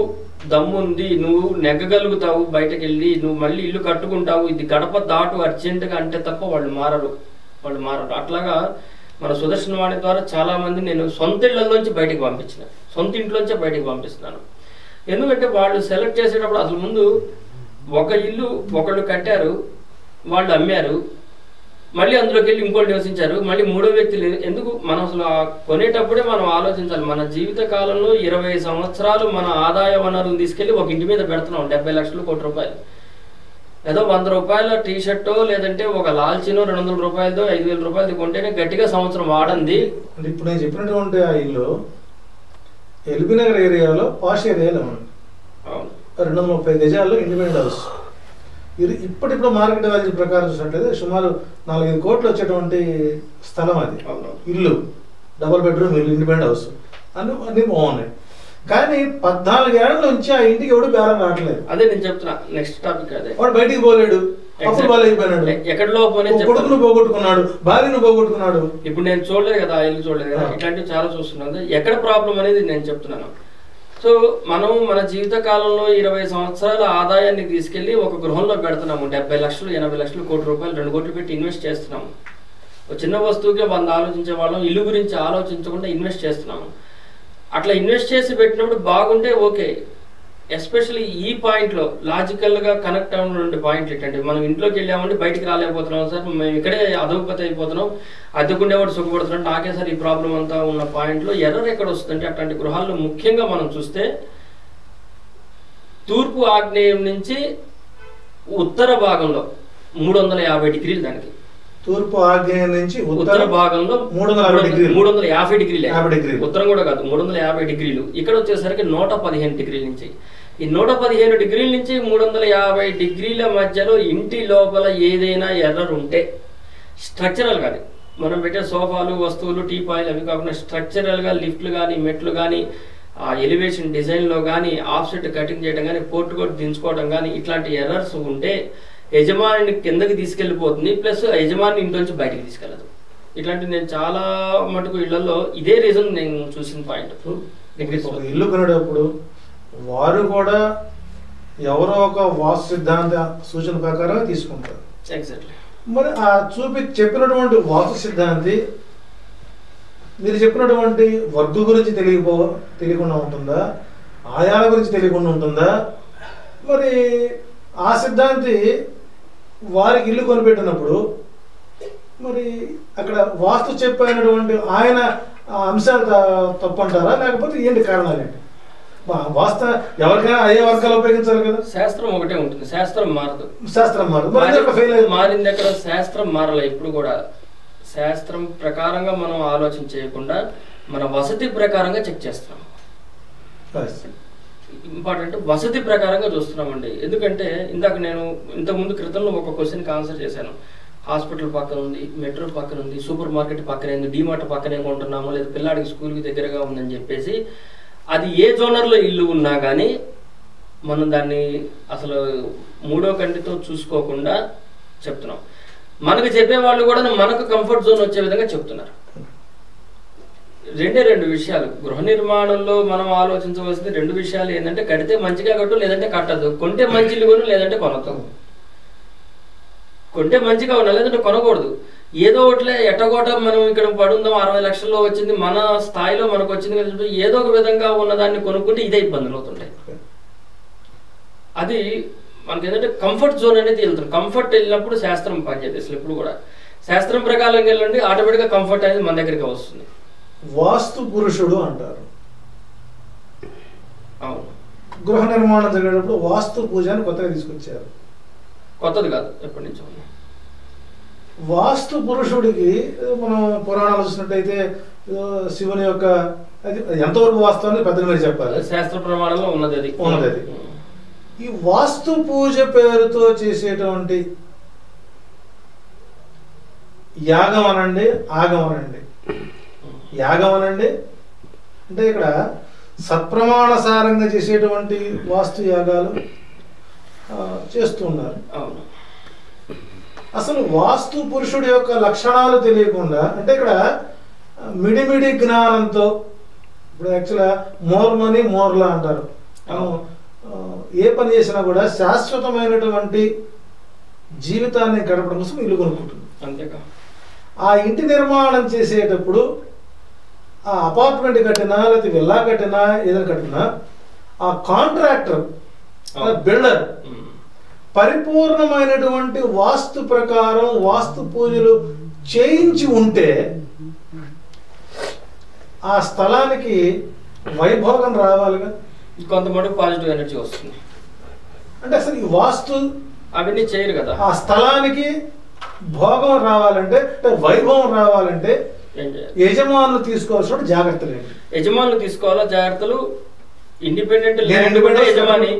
దమ్ముంది, నువ్వు నెగ్గగలుగుతావు, బయటకు వెళ్ళి నువ్వు మళ్ళీ ఇల్లు కట్టుకుంటావు, ఇది గడప దాటు అర్జెంటుగా అంటే తప్ప వాళ్ళు మారరు. అట్లాగా మన సుదర్శన వాణి ద్వారా చాలామంది నేను సొంత ఇళ్లలోంచి బయటికి పంపించిన, సొంత ఇంట్లోంచే బయటికి పంపిస్తున్నాను. ఎందుకంటే వాళ్ళు సెలెక్ట్ చేసేటప్పుడు అసలు ముందు ఒక ఇల్లు ఒకళ్ళు కట్టారు, వాళ్ళు అమ్మారు, మళ్ళీ అందులోకి వెళ్ళి ఇంకోటి నివసించారు, మళ్ళీ మూడో వ్యక్తులు ఎందుకు? మనం అసలు కొనేటప్పుడే మనం ఆలోచించాలి. మన జీవిత కాలంలో 20 సంవత్సరాలు మన ఆదాయ వనరులను తీసుకెళ్లి ఒక ఇంటి మీద పెడుతున్నాం. 70 లక్షలు, కోటి రూపాయలు. ఏదో 100 రూపాయల టీ షర్టో లేదంటే ఒక లాల్చీనో 200 రూపాయలతో 5000 రూపాయలది కొంటేనే గట్టిగా సంవత్సరం వాడంది. ఇప్పుడు నేను చెప్పినటువంటి ఆ ఇల్లు ఎల్బీ నగర్ ఏరియాలో పాష్ ఏరియాలో ఉంది. 230 గజాల్లో ఇండిపెండెంట్ హౌస్. ఇది ఇప్పటిప్పుడు మార్కెట్ వాల్యూ ప్రకారం చూసినట్లయితే సుమారు 4-5 కోట్లు వచ్చేటువంటి స్థలం అది. ఇల్లు డబుల్ బెడ్రూమ్ ఇల్లు, ఇండిపెండెంట్ హౌస్ అన్ని బాగున్నాయి. కానీ 14 ఏళ్ల నుంచి ఆ ఇంటికి ఎవడు బేరం రావట్లేదు. అదే నేను చెప్తున్నా, నెక్స్ట్ టాపిక్ అదే. వాడు బయటికి పోలేడు, అప్పుడు బాగాలేకపోయినాడు, ఎక్కడలో కొడుకును పోగొట్టుకున్నాడు, భార్యను పోగొట్టుకున్నాడు. ఇప్పుడు నేను చూడలేదు కదా, ఆ ఇల్లు చూడలేదు కదా, ఇట్లాంటివి చాలా చూస్తున్నాను. ఎక్కడ ప్రాబ్లం అనేది నేను చెప్తున్నాను. సో మనం మన జీవిత కాలంలో 20 సంవత్సరాల ఆదాయాన్ని తీసుకెళ్లి ఒక గృహంలో పెడుతున్నాము. 70 లక్షలు, 80 లక్షలు, కోటి రూపాయలు, 2 కోట్లు పెట్టి ఇన్వెస్ట్ చేస్తున్నాము. ఒక చిన్న వస్తువుకి 100 ఆలోచించే వాళ్ళం ఇల్లు గురించి ఆలోచించకుండా ఇన్వెస్ట్ చేస్తున్నాము. అట్లా ఇన్వెస్ట్ చేసి పెట్టినప్పుడు బాగుంటే ఓకే. ఎస్పెషల్లీ ఈ పాయింట్లో లాజికల్గా కనెక్ట్ అవ్వడం పాయింట్లు ఏంటంటే, మనం ఇంట్లోకి వెళ్ళామంటే బయటికి రాలేకపోతున్నాం సార్, మేము ఇక్కడే అధోగతి అయిపోతున్నాం, అద్దెకుండేవాడు సుఖపడుతున్నాడు, నాకే సార్ ఈ ప్రాబ్లం అంతా ఉన్న పాయింట్లో ఎర్రర్ ఎక్కడ వస్తుందంటే, అట్లాంటి గృహాల్లో ముఖ్యంగా మనం చూస్తే తూర్పు ఆగ్నేయం నుంచి ఉత్తర భాగంలో 350 డిగ్రీలు, దానికి తూర్పు ఆగ్నేయం నుంచి ఉత్తర భాగంలో 350 డిగ్రీలు, ఉత్తరం కూడా కాదు 350 డిగ్రీలు. ఇక్కడ వచ్చేసరికి 115 డిగ్రీల నుంచి, ఈ 115 డిగ్రీల నుంచి 350 డిగ్రీల మధ్యలో ఇంటి లోపల ఏదైనా ఎర్రర్ ఉంటే, స్ట్రక్చరల్ కాదు, మనం పెట్టే సోఫాలు, వస్తువులు, టీపాయిలు అవి కాకుండా స్ట్రక్చరల్గా లిఫ్ట్లు కానీ, మెట్లు కానీ, ఆ ఎలివేషన్ డిజైన్లో కానీ, ఆఫ్సెట్ కటింగ్ చేయడం కానీ, పోర్టు కొట్టి దించుకోవడం కానీ, ఇట్లాంటి ఎర్రర్స్ ఉంటే యజమానిని కిందకి తీసుకెళ్ళిపోతుంది, ప్లస్ యజమాని ఇంట్లోంచి బయటికి తీసుకెళ్ళదు. ఇట్లాంటి నేను చాలా మటుకు ఇళ్లలో ఇదే రీజన్ నేను చూసిన పాయింట్. ఇల్లు కొనేటప్పుడు వారు కూడా ఎవరో ఒక వాస్తు సిద్ధాంత సూచన ప్రకారం తీసుకుంటారు. ఎగ్జాక్ట్లీ. మరి ఆ చెప్పినటువంటి వాస్తు సిద్ధాంతి మీరు చెప్పినటువంటి వర్గు గురించి తెలియకుండా ఉంటుందా, ఆయాల గురించి తెలియకుండా ఉంటుందా? మరి ఆ సిద్ధాంతి వారికి ఇల్లు కొనిపెట్టినప్పుడు మరి అక్కడ వాస్తు చెప్పినటువంటి ఆయన అంశాలు తప్పంటారా, లేకపోతే ఏంటి కారణాలు ఏంటి? వాస్తు ఎవరికైనా అయ్యే వర్గాలు ఉపయోగించాలి కదా. శాస్త్రం ఒకటే ఉంటుంది, శాస్త్రం మారదు. శాస్త్రం మారదు, మారింది ఎక్కడ? శాస్త్రం మారలే ఎప్పుడు కూడా. శాస్త్రం ప్రకారంగా మనం ఆలోచన చేయకుండా మన వసతి ప్రకారంగా చెక్ చేస్తాం. ఇంపార్టెంట్, వసతి ప్రకారంగా చూస్తున్నామండి. ఎందుకంటే ఇందాక నేను ఇంతకుముందు క్రితంలో ఒక క్వశ్చన్కి ఆన్సర్ చేశాను. హాస్పిటల్ పక్కన ఉంది, మెట్రో పక్కన ఉంది, సూపర్ మార్కెట్ పక్కనే ఉంది, డీమార్ట్ పక్కనే కొంటున్నాము, లేదా పిల్లాడికి స్కూల్కి దగ్గరగా ఉందని చెప్పేసి, అది ఏ జోనర్లో ఇల్లు ఉన్నా కానీ మనం దాన్ని అసలు మూడో కంటితో చూసుకోకుండా చెప్తున్నాం. మనకు చెప్పేవాళ్ళు కూడా మనకు కంఫర్ట్ జోన్ వచ్చే విధంగా చెప్తున్నారు. రెండు విషయాలు గృహ నిర్మాణంలో మనం ఆలోచించవలసింది 2 విషయాలు ఏంటంటే, కడితే మంచిగా కట్టు, లేదంటే కట్టదు. కొంటే మంచి ఇల్లు కొను, లేదంటే కొనతాం. కొంటే మంచిగా ఉన్నా, లేదంటే కొనకూడదు. ఏదో ఒకటిలే ఎట్టగోట మనం ఇక్కడ పడుందాం, 60 లక్షల్లో వచ్చింది, మన స్థాయిలో మనకు వచ్చింది కదా, ఏదో ఒక విధంగా ఉన్నదాన్ని కొనుక్కుంటే ఇదే ఇబ్బందులు అవుతుంటాయి. అది మనకి ఏంటంటే కంఫర్ట్ జోన్ అనేది వెళ్తుంది. కంఫర్ట్ వెళ్ళినప్పుడు శాస్త్రం పనిచేది. అసలు ఇప్పుడు కూడా శాస్త్రం ప్రకారం వెళ్ళండి, ఆటోమేటిక్గా కంఫర్ట్ అనేది మన దగ్గరికి వస్తుంది. వాస్తు పురుషుడు అంటారు. అవును, గృహ నిర్మాణం జరిగేటప్పుడు వాస్తు పూజ అని కొత్తగా తీసుకొచ్చారు. కొత్తది కాదు, ఎప్పటి నుంచో. వాస్తు పురుషుడికి మనం పురాణాలు చూసినట్టయితే శివుని యొక్క అది ఎంతవరకు వాస్తవాన్ని పెద్దలు మీరు చెప్పాలి, శాస్త్ర ప్రమాణంలో ఉన్నది అది. ఈ వాస్తు పూజ పేరుతో చేసేటువంటి యాగం అనండి, ఆగం అనండి. యాగం అనండి అంటే ఇక్కడ సత్ప్రమాణసారంగా చేసేటువంటి వాస్తు యాగాలు చేస్తూ ఉన్నారు. అసలు వాస్తు పురుషుడి యొక్క లక్షణాలు తెలియకుండా, అంటే ఇక్కడ మిడిమిడి జ్ఞానంతో, ఇప్పుడు యాక్చువల్గా మోర్ మనీ మోర్లా అంటారు. ఏ పని చేసినా కూడా శాశ్వతమైనటువంటి జీవితాన్ని గడపడం కోసం ఇల్లు కొనుక్కుంటుంది. అంతేకా ఆ ఇంటి నిర్మాణం చేసేటప్పుడు ఆ అపార్ట్మెంట్ కట్టినా, లేకపోతే విల్లా కట్టినా, ఏదైనా కట్టినా, ఆ కాంట్రాక్టర్ బిల్డర్ పరిపూర్ణమైనటువంటి వాస్తు ప్రకారం వాస్తు పూజలు చేయించి ఉంటే ఆ స్థలానికి వైభోగం రావాలిగా, కొంతమంది పాజిటివ్ ఎనర్జీ వస్తుంది. అంటే అసలు ఈ వాస్తు అవన్నీ చేయరు కదా. ఆ స్థలానికి భోగం రావాలంటే, వైభవం రావాలంటే యజమానులు తీసుకోవాల్సిన జాగ్రత్తలు ఏంటి? యజమానులు తీసుకోవాలా జాగ్రత్తలు? ఇండిపెండెంట్ యజమాని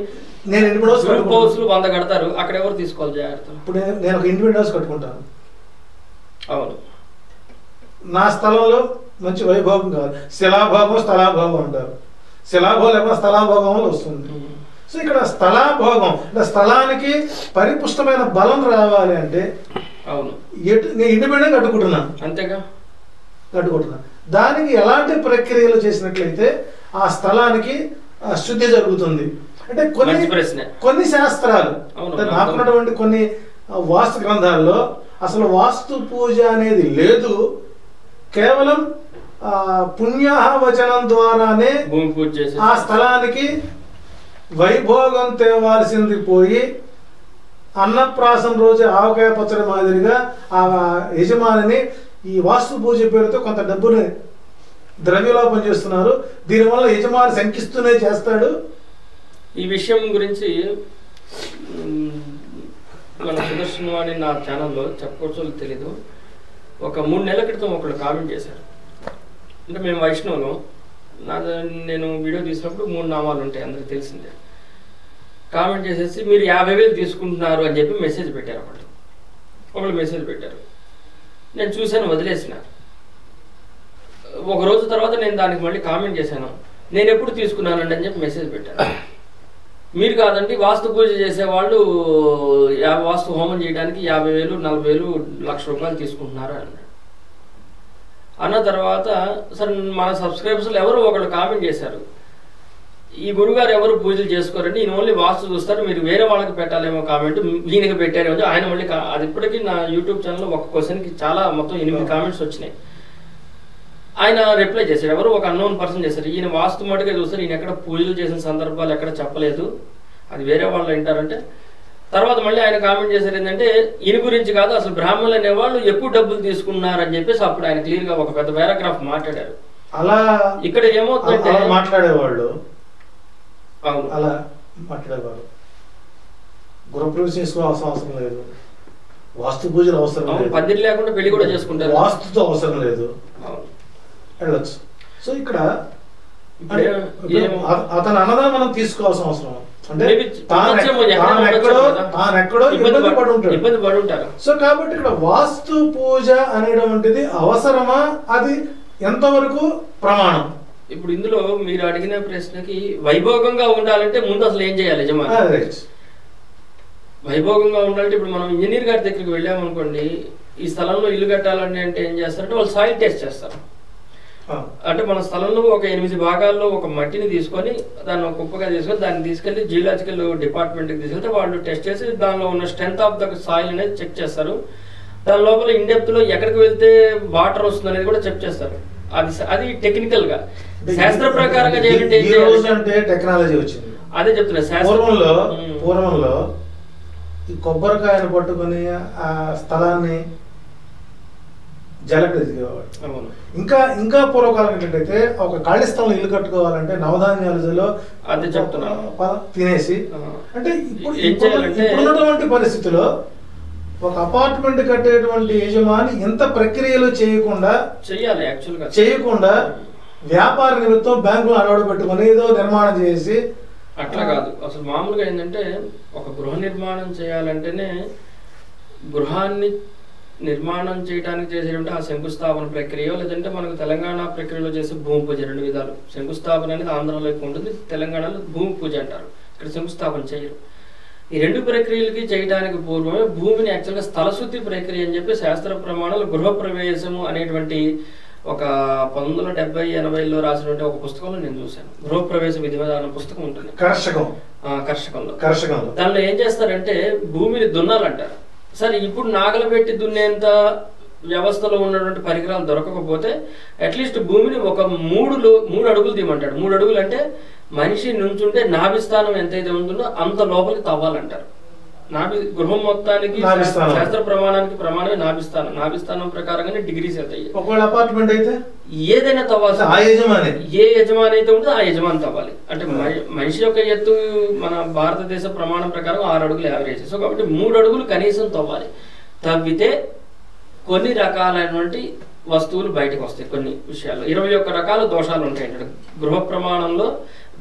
నేను ఇండిపెండెంట్ హౌస్లు 100 కడతారు, అక్కడ ఎవరు తీసుకోవాలి జాగ్రత్తలు? ఇప్పుడు నేను ఒక ఇండిపెండెంట్ హౌస్ కట్టుకుంటాను. అవును, నా స్థలంలో మంచి వైభోగం కావాలి. శిలాభోగం స్థలాభోగం అంటారు. శిలాభోగం లేకపోతే స్థలాభోగం వల్ల వస్తుంది. సో ఇక్కడ స్థలాభోగం అంటే స్థలానికి పరిపుష్టమైన బలం రావాలి అంటే అవును, నేను ఇండిపెండెంట్ కట్టుకుంటున్నాను, అంతేగా కట్టుకుంటున్నాను. దానికి ఎలాంటి ప్రక్రియలు చేసినట్లయితే ఆ స్థలానికి శుద్ధి జరుగుతుంది అంటే కొన్ని శాస్త్రాలు నాకున్నటువంటి కొన్ని వాస్తు గ్రంథాల్లో అసలు వాస్తు పూజ అనేది లేదు. కేవలం పుణ్యాహవచనం ద్వారానే ఆ స్థలానికి వైభోగం తేవాల్సింది పోయి అన్నప్రాసం రోజు ఆవకాయ పచ్చడి మాదిరిగా ఆ యజమానిని ఈ వాస్తు పూజ పేరుతో కొంత డబ్బుని ద్రవ్యలోపం చేస్తున్నారు. దీనివల్ల యజమాని శంకిస్తూనే చేస్తాడు. ఈ విషయం గురించి మన సుదర్శన్ వాణి నా ఛానల్లో చెప్పవచ్చో తెలీదు, ఒక 3 నెలల క్రితం ఒకళ్ళు కామెంట్ చేశారు. అంటే మేము వైష్ణవులు, నేను వీడియో తీసినప్పుడు 3 నామాలు ఉంటాయి అందరికి తెలిసిందే. కామెంట్ చేసేసి మీరు 50,000 తీసుకుంటున్నారు అని చెప్పి మెసేజ్ పెట్టారు. ఒకళ్ళు మెసేజ్ పెట్టారు, నేను చూశాను, వదిలేసిన. ఒక రోజు తర్వాత నేను దానికి మళ్ళీ కామెంట్ చేశాను, నేను ఎప్పుడు తీసుకున్నానండి అని చెప్పి మెసేజ్ పెట్టాను. మీరు కాదండి వాస్తు పూజ చేసేవాళ్ళు వాస్తు హోమం చేయడానికి 50,000, 40,000, ₹1,00,000 తీసుకుంటున్నారు అన్నాడు. అన్న తర్వాత సరే మన సబ్స్క్రైబర్స్లో ఎవరో ఒకళ్ళు కామెంట్ చేశారు, ఈ గురుగారు ఎవరు పూజలు చేసుకోరండి, ఈయన ఓన్లీ వాస్తు చూస్తారు, మీరు వేరే వాళ్ళకి పెట్టాలేమో కామెంట్, ఈయనకి పెట్టారేమో. ఆయన మళ్ళీ అది ఇప్పటికీ నా యూట్యూబ్ ఛానల్లో ఒక క్వశ్చన్కి చాలా మొత్తం 8 కామెంట్స్ వచ్చినాయి. ఆయన రిప్లై చేశారు, ఎవరు ఒక అన్నోన్ పర్సన్ చేశారు, ఈయన వాస్తు మటుగా చూస్తారు, ఈయన ఎక్కడ పూజలు చేసిన సందర్భాలు ఎక్కడ చెప్పలేదు, అది వేరే వాళ్ళు వింటారంటే. తర్వాత మళ్ళీ ఆయన కామెంట్ చేశారు ఏంటంటే ఈయన గురించి కాదు, అసలు బ్రాహ్మణులు అనేవాళ్ళు ఎక్కువ డబ్బులు తీసుకున్నారని చెప్పేసి అప్పుడు ఆయన క్లియర్గా ఒక పెద్ద పారాగ్రాఫ్ మాట్లాడారు. అలా ఇక్కడ ఏమవుతుందంటే మాట్లాడేవాళ్ళు అలా మాట్లాడేవారు గృహప్రవేశం చేసుకోవాల్సిన అవసరం లేదు, వాస్తు పూజలు అవసరం లేదు, పందిరి లేకుండా పెళ్లి కూడా చేసుకుంటారు, వాస్తుతో అవసరం లేదు, వెళ్ళొచ్చు. సో ఇక్కడ అతను అన్నదా మనం తీసుకోవాల్సిన అవసరం అంటే తానెక్కడో ఇబ్బంది పడి ఉంటారు. సో కాబట్టి ఇక్కడ వాస్తు పూజ అనేటువంటిది అవసరమా, అది ఎంతవరకు ప్రమాణం? ఇప్పుడు ఇందులో మీరు అడిగిన ప్రశ్నకి వైభోగంగా ఉండాలంటే ముందు అసలు ఏం చేయాలి యజమాని? వైభోగంగా ఉండాలంటే ఇప్పుడు మనం ఇంజనీర్ గారి దగ్గరికి వెళ్ళామనుకోండి, ఈ స్థలంలో ఇల్లు కట్టాలని అంటే ఏం చేస్తారంటే వాళ్ళు సాయిల్ టెస్ట్ చేస్తారు. అంటే మన స్థలంలో ఒక 8 భాగాల్లో ఒక మట్టిని తీసుకొని దాన్ని ఒక కుప్పగా తీసుకొని దాన్ని తీసుకెళ్లి జియోలాజికల్ డిపార్ట్మెంట్కి తీసుకెళ్తే వాళ్ళు టెస్ట్ చేసి దానిలో ఉన్న స్ట్రెంత్ ఆఫ్ ద సాయిల్ అనేది చెక్ చేస్తారు. దాని లోపల ఇన్ డెప్త్ లో ఎక్కడికి వెళ్తే వాటర్ వస్తుంది అనేది కూడా చెక్ చేస్తారు. అది టెక్నికల్ గా శాస్త్ర ప్రకారంగా చేయాలంటే టెక్నాలజీ వచ్చింది. అదే చెప్తున్నా, పూర్వంలో ఈ కొబ్బరికాయను పట్టుకుని ఆ స్థలాన్ని జలకడేవాడు. ఇంకా పూర్వకాలం ఏంటంటే ఒక ఖాళీ స్థలంలో ఇల్లు కట్టుకోవాలంటే నవధాన్యాలలో అదే చెప్తున్నా తినేసి, అంటే ఇప్పుడున్నటువంటి పరిస్థితిలో ఒక అపార్ట్మెంట్ కట్టేటువంటి యజమాని ఎంత ప్రక్రియలు చేయకుండా వ్యాపార నిమిత్తం బ్యాంకులో అలవాటు పెట్టుకుని ఏదో నిర్మాణం చేసి అట్లా కాదు. అసలు మామూలుగా ఏంటంటే ఒక గృహ నిర్మాణం చేయాలంటేనే గృహాన్ని నిర్మాణం చేయడానికి చేసేటువంటి ఆ శంకుస్థాపన ప్రక్రియ, లేదంటే మనకు తెలంగాణ ప్రక్రియలో చేసే భూమి పూజ 2 విధాలు. శంకుస్థాపన అనేది ఆంధ్రలో ఎక్కువ ఉంటుంది, తెలంగాణలో భూమి పూజ అంటారు, ఇక్కడ శంకుస్థాపన చేయరు. ఈ 2 ప్రక్రియలకి చేయడానికి పూర్వమే భూమిని యాక్చువల్గా స్థలశుద్ధి ప్రక్రియ అని చెప్పి శాస్త్ర ప్రమాణాలు గృహప్రవేశము అనేటువంటి ఒక 1970-80లో రాసినటువంటి ఒక పుస్తకంలో నేను చూశాను. గృహప్రవేశ విధి విధానం పుస్తకం ఉంటుంది కర్షకంలో. దానిలో ఏం చేస్తారంటే భూమిని దున్నాలంటారు. సరే ఇప్పుడు నాగలు పెట్టి దున్నేంత వ్యవస్థలో ఉన్నటువంటి పరికరాలు దొరకకపోతే అట్లీస్ట్ భూమిని ఒక 3 అడుగులు తీయమంటాడు. 3 అడుగులు అంటే మనిషి నుంచుంటే నాభిస్థానం ఎంతైతే ఉంటుందో అంత లోపలికి తవ్వాలంటారు. గృహం మొత్తానికి నాభిస్థానం. శాస్త్ర ప్రమాణమే నాభిస్థానం ప్రకారంగానే డిగ్రీస్ అవుతాయి. ఒకవేళ అపార్ట్మెంట్ అయితే ఏదైనా తవ్వాలి, ఆ యజమాని ఏ యజమాని అయితే ఉంటుందో ఆ యజమాని తవ్వాలి. అంటే మనిషి యొక్క ఎత్తు మన భారతదేశ ప్రమాణం ప్రకారం 6 అడుగులు యావరేజ్. సో కాబట్టి 3 అడుగులు కనీసం తవ్వాలి. తవ్వితే కొన్ని రకాలైనటువంటి వస్తువులు బయటకు వస్తాయి. కొన్ని విషయాల్లో 21 రకాల దోషాలు ఉంటాయి. గృహ ప్రమాణంలో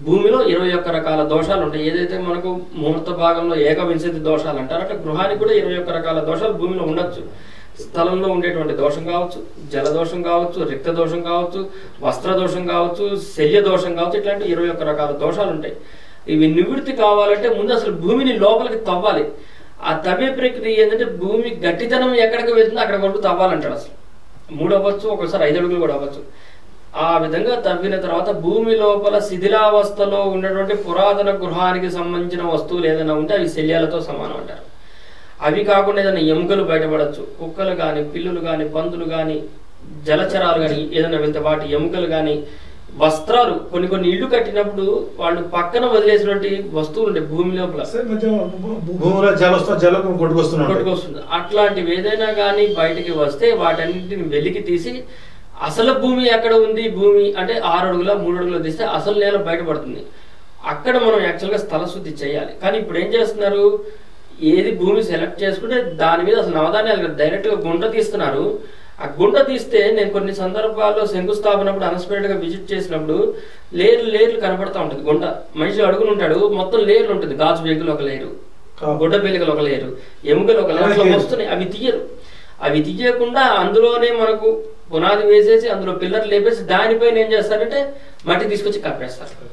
భూమిలో 21 రకాల దోషాలు ఉంటాయి. ఏదైతే మనకు ముహూర్త భాగంలో ఏకవింశతి దోషాలు అంటారు, అంటే గృహానికి కూడా 21 రకాల దోషాలు భూమిలో ఉండొచ్చు. స్థలంలో ఉండేటువంటి దోషం కావచ్చు, జల దోషం కావచ్చు, రిక్త దోషం కావచ్చు, వస్త్ర దోషం కావచ్చు, శల్య దోషం కావచ్చు, ఇట్లాంటి 21 రకాల దోషాలు ఉంటాయి. ఇవి నివృత్తి కావాలంటే ముందు అసలు భూమిని లోపలికి తవ్వాలి. ఆ తవ్వే ప్రక్రియ ఏంటంటే భూమి గట్టితనం ఎక్కడికి వెళ్తుందో అక్కడ వరకు తవ్వాలంటాడు. అసలు 3 అవ్వచ్చు, ఒకసారి 5 అడుగులు కూడా అవ్వచ్చు. ఆ విధంగా తవ్విన తర్వాత భూమి లోపల శిథిలావస్థలో ఉన్నటువంటి పురాతన గృహానికి సంబంధించిన వస్తువులు ఏదైనా ఉంటే అవి శల్యాలతో సమానం అంటారు. అవి కాకుండా ఏదైనా ఎముకలు బయటపడవచ్చు, కుక్కలు కానీ, పిల్లులు కానీ, పందులు కానీ, జలచరాలు కానీ ఏదైనా వెళ్తే వాటి ఎముకలు కానీ, వస్త్రాలు, కొన్ని ఇళ్ళు కట్టినప్పుడు వాళ్ళు పక్కన వదిలేసినటువంటి వస్తువులు ఉంటాయి భూమి లోపల, కొట్టుకొస్తుంది. అట్లాంటివి ఏదైనా కానీ బయటికి వస్తే వాటన్నింటిని వెలికి తీసి అసలు భూమి ఎక్కడ ఉంది, భూమి అంటే 6 అడుగుల 3 అడుగులు తీస్తే అసలు నేల బయటపడుతుంది. అక్కడ మనం యాక్చువల్గా స్థల శుద్ధి చేయాలి. కానీ ఇప్పుడు ఏం చేస్తున్నారు, ఏది భూమి సెలెక్ట్ చేసుకుంటే దాని మీద అసలు నవధాన్యాలు డైరెక్ట్గా గుంట తీస్తున్నారు. ఆ గుంట తీస్తే నేను కొన్ని సందర్భాల్లో శంకుస్థాపనప్పుడు అన్ఎక్స్పెక్టెడ్ గా విజిట్ చేసినప్పుడు లేర్లు కనపడతా ఉంటుంది. గుంట మనిషి అడుగులు ఉంటాడు, మొత్తం లేర్లు ఉంటుంది. గాజు బేగులు ఒక లేరు, గుడ్డ బేలికలు ఒక లేరు, ఎముకలు ఒక లేరు, అట్లా వస్తున్నాయి. అవి తీయరు. అవి తీయకుండా అందులోనే మనకు పునాది వేసేసి అందులో పిల్లర్లు లేపేసి దానిపైన ఏం చేస్తారంటే మట్టి తీసుకొచ్చి కప్పేస్తారు.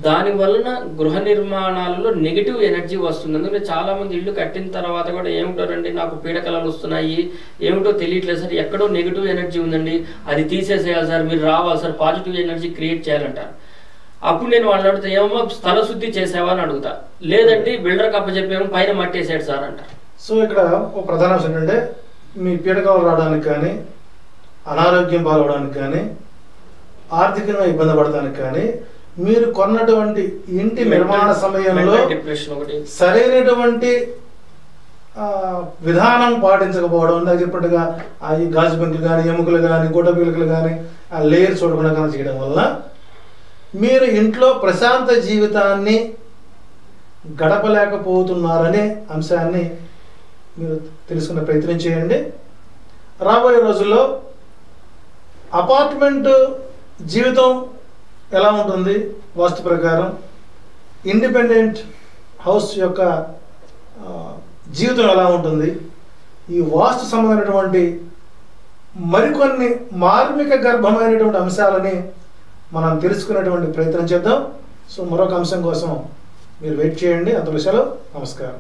దాని వలన గృహ నిర్మాణాలలో నెగిటివ్ ఎనర్జీ వస్తుంది. అందుకని చాలా మంది ఇల్లు కట్టిన తర్వాత కూడా ఏమిటోనండి నాకు పీడకలలు వస్తున్నాయి, ఏమిటో తెలియట్లేదు సార్, ఎక్కడో నెగిటివ్ ఎనర్జీ ఉందండి, అది తీసేసేయాలి సార్, మీరు రావాలి సార్, పాజిటివ్ ఎనర్జీ క్రియేట్ చేయాలంటారు. అప్పుడు నేను వాళ్ళని అడుగుతా, ఏమో స్థల శుద్ధి చేసావా అని అడుగుతా. లేదంటే బిల్డర్ కప్ప చెప్పేమో పైన మట్టేసాడు సార్ అంటారు. సో ఇక్కడ ఒక ప్రధాన అంశం ఏంటంటే మీ పీడకలు రావడానికి కానీ, అనారోగ్యం పాల్గొనడానికి కానీ, ఆర్థికంగా ఇబ్బంది పడడానికి కానీ, మీరు కొన్నటువంటి ఇంటి నిర్మాణ సమయంలో సరైనటువంటి విధానం పాటించకపోవడం, ఇందాక చెప్పినట్టుగా ఆ గాజు పెంకులు కానీ, ఎముకలు కానీ, గుడ్డ పీలికలు కానీ ఆ లేయర్ చూడకుండా కానీ చేయడం వల్ల మీరు ఇంట్లో ప్రశాంత జీవితాన్ని గడపలేకపోతున్నారనే అంశాన్ని మీరు తెలుసుకునే ప్రయత్నం చేయండి. రాబోయే రోజుల్లో అపార్ట్మెంట్ జీవితం ఎలా ఉంటుంది, వాస్తు ప్రకారం ఇండిపెండెంట్ హౌస్ యొక్క జీవితం ఎలా ఉంటుంది, ఈ వాస్తు సంబంధమైనటువంటి మరికొన్ని మార్మిక గర్భమైనటువంటి అంశాలని మనం తెలుసుకునేటువంటి ప్రయత్నం చేద్దాం. సో మరొక అంశం కోసం మీరు వెయిట్ చేయండి. అంత విషయాలు నమస్కారం.